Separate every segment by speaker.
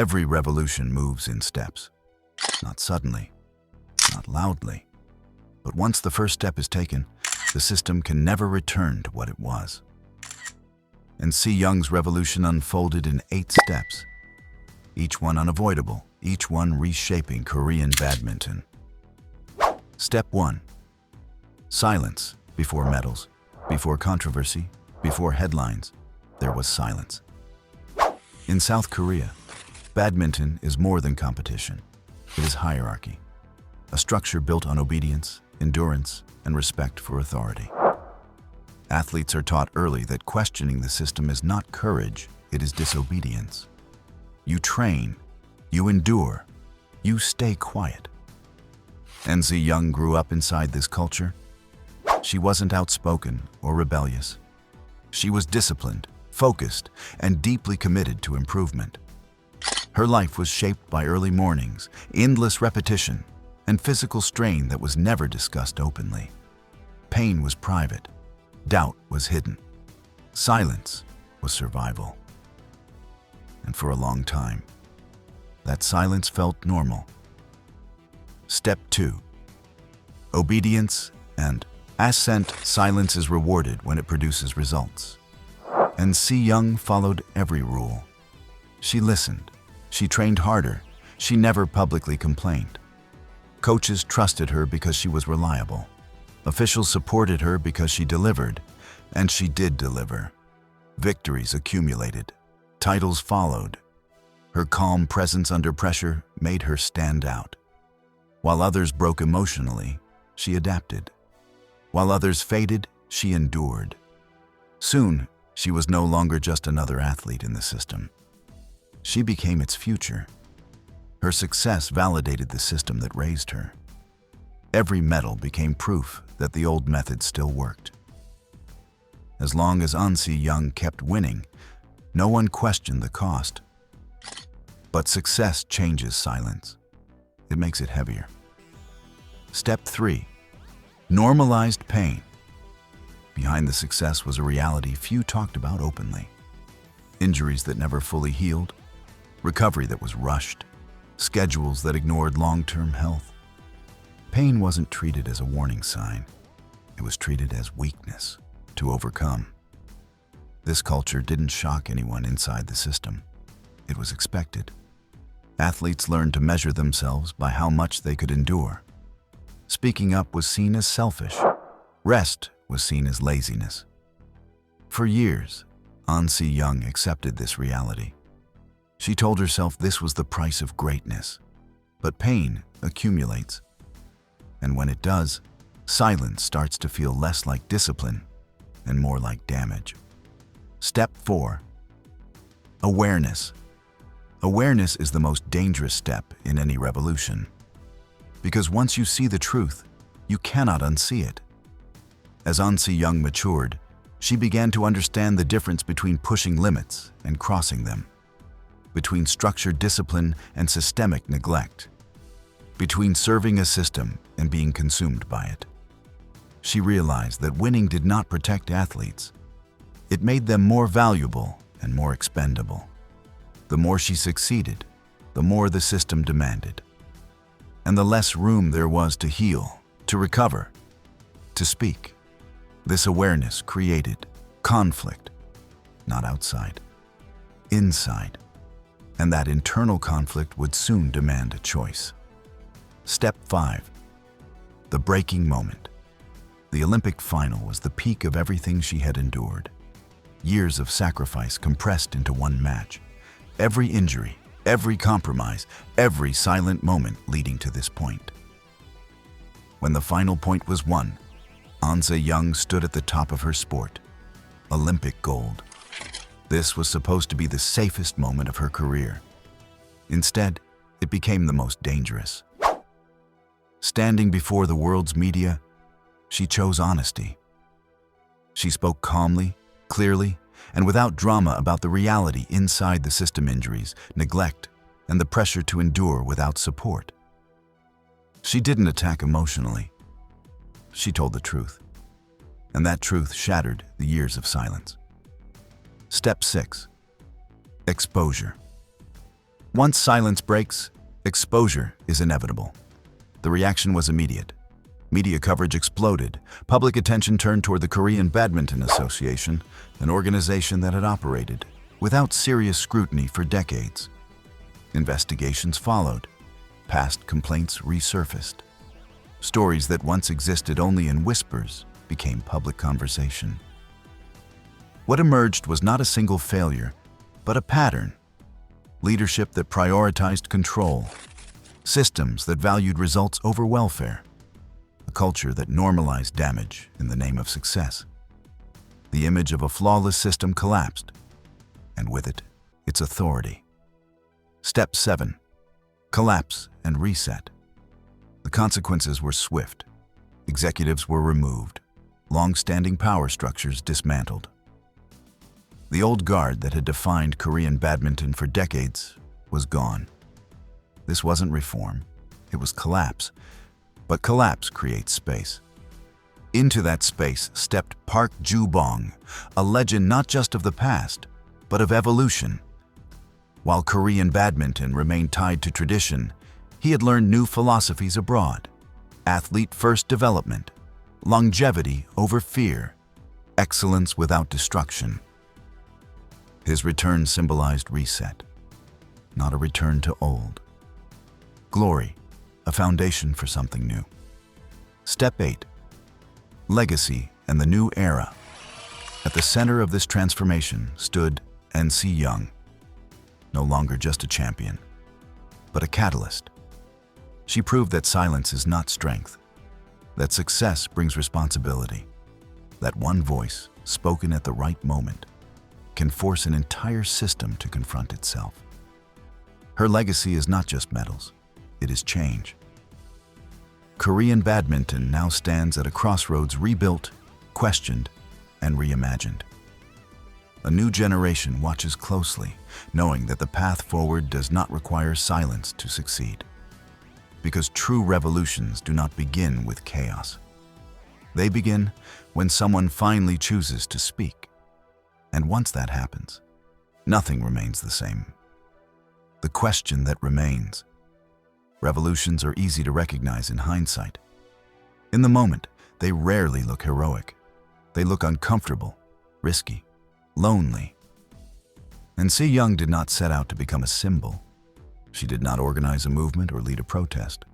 Speaker 1: Every revolution moves in steps. Not suddenly, not loudly, but once the first step is taken, the system can never return to what it was. And C. Young's revolution unfolded in 8 steps, each one unavoidable, each one reshaping Korean badminton. Step 1. Silence. Before medals, before controversy, before headlines, there was silence. In South Korea, badminton is more than competition. It is hierarchy, a structure built on obedience, endurance, and respect for authority. Athletes are taught early that questioning the system is not courage, it is disobedience. You train, you endure, you stay quiet. NC Young grew up inside this culture. She wasn't outspoken or rebellious. She was disciplined, focused, and deeply committed to improvement. Her life was shaped by early mornings, endless repetition, and physical strain that was never discussed openly. Pain was private. Doubt was hidden. Silence was survival. And for a long time, that silence felt normal. Step 2. Obedience and assent. Silence is rewarded when it produces results. And C. Young followed every rule. She listened. She trained harder. She never publicly complained. Coaches trusted her because she was reliable. Officials supported her because she delivered, and she did deliver. Victories accumulated. Titles followed. Her calm presence under pressure made her stand out. While others broke emotionally, she adapted. While others faded, she endured. Soon, she was no longer just another athlete in the system. She became its future. Her success validated the system that raised her. Every medal became proof that the old method still worked. As long as Ansi Young kept winning, no one questioned the cost. But success changes silence. It makes it heavier. Step 3. Normalized pain. Behind the success was a reality few talked about openly. Injuries that never fully healed, recovery that was rushed, schedules that ignored long-term health. Pain wasn't treated as a warning sign. It was treated as weakness to overcome. This culture didn't shock anyone inside the system. It was expected. Athletes learned to measure themselves by how much they could endure. Speaking up was seen as selfish. Rest was seen as laziness. For years, Ansi Young accepted this reality. She told herself this was the price of greatness. But pain accumulates. And when it does, silence starts to feel less like discipline and more like damage. Step 4. Awareness. Awareness is the most dangerous step in any revolution. Because once you see the truth, you cannot unsee it. As Ansi Young matured, she began to understand the difference between pushing limits and crossing them, between structured discipline and systemic neglect, between serving a system and being consumed by it. She realized that winning did not protect athletes. It made them more valuable and more expendable. The more she succeeded, the more the system demanded, and the less room there was to heal, to recover, to speak. This awareness created conflict, not outside, inside, and that internal conflict would soon demand a choice. Step 5. The breaking moment. The Olympic final was the peak of everything she had endured. Years of sacrifice compressed into one match. Every injury, every compromise, every silent moment leading to this point. When the final point was won, Ansi Young stood at the top of her sport. Olympic gold. This was supposed to be the safest moment of her career. Instead, it became the most dangerous. Standing before the world's media, she chose honesty. She spoke calmly, clearly, and without drama about the reality inside the system: injuries, neglect, and the pressure to endure without support. She didn't attack emotionally. She told the truth. And that truth shattered the years of silence. Step 6. Exposure. Once silence breaks, exposure is inevitable. The reaction was immediate. Media coverage exploded. Public attention turned toward the Korean Badminton Association, an organization that had operated without serious scrutiny for decades. Investigations followed. Past complaints resurfaced. Stories that once existed only in whispers became public conversation. What emerged was not a single failure, but a pattern. Leadership that prioritized control. Systems that valued results over welfare. A culture that normalized damage in the name of success. The image of a flawless system collapsed, and with it, its authority. Step 7. Collapse and reset. The consequences were swift. Executives were removed. Long-standing power structures dismantled. The old guard that had defined Korean badminton for decades was gone. This wasn't reform, it was collapse. But collapse creates space. Into that space stepped Park Ju-bong, a legend not just of the past, but of evolution. While Korean badminton remained tied to tradition, he had learned new philosophies abroad. Athlete-first development, longevity over fear, excellence without destruction. His return symbolized reset, not a return to old. Glory, a foundation for something new. Step 8. Legacy and the new era. At the center of this transformation stood NC Young, no longer just a champion, but a catalyst. She proved that silence is not strength, that success brings responsibility, that one voice, spoken at the right moment, can force an entire system to confront itself. Her legacy is not just medals, it is change. Korean badminton now stands at a crossroads, rebuilt, questioned, and reimagined. A new generation watches closely, knowing that the path forward does not require silence to succeed. Because true revolutions do not begin with chaos. They begin when someone finally chooses to speak. And once that happens, nothing remains the same. The question that remains. Revolutions are easy to recognize in hindsight. In the moment, they rarely look heroic. They look uncomfortable, risky, lonely. NC Young did not set out to become a symbol. She did not organize a movement or lead a protest.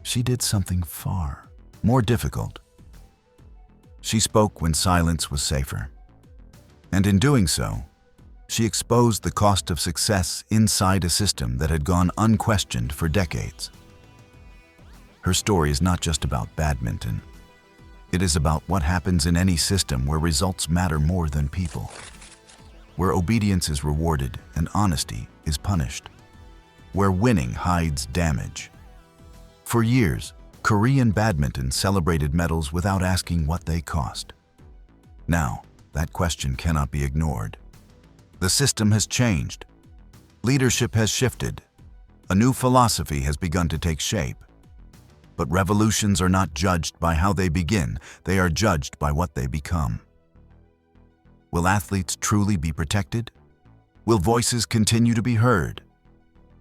Speaker 1: She did something far more difficult. She spoke when silence was safer. And in doing so, she exposed the cost of success inside a system that had gone unquestioned for decades. Her story is not just about badminton. It is about what happens in any system where results matter more than people, where obedience is rewarded and honesty is punished, where winning hides damage. For years, Korean badminton celebrated medals without asking what they cost. Now, that question cannot be ignored. The system has changed. Leadership has shifted. A new philosophy has begun to take shape. But revolutions are not judged by how they begin, they are judged by what they become. Will athletes truly be protected? Will voices continue to be heard?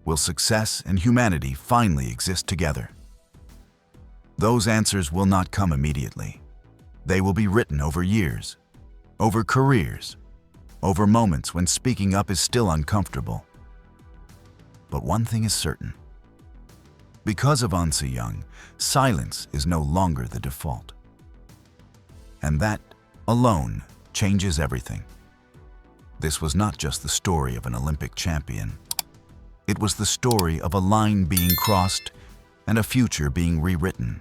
Speaker 1: Will success and humanity finally exist together? Those answers will not come immediately. They will be written over years, over careers, over moments when speaking up is still uncomfortable. But one thing is certain. Because of NC Young, silence is no longer the default. And that, alone, changes everything. This was not just the story of an Olympic champion. It was the story of a line being crossed and a future being rewritten.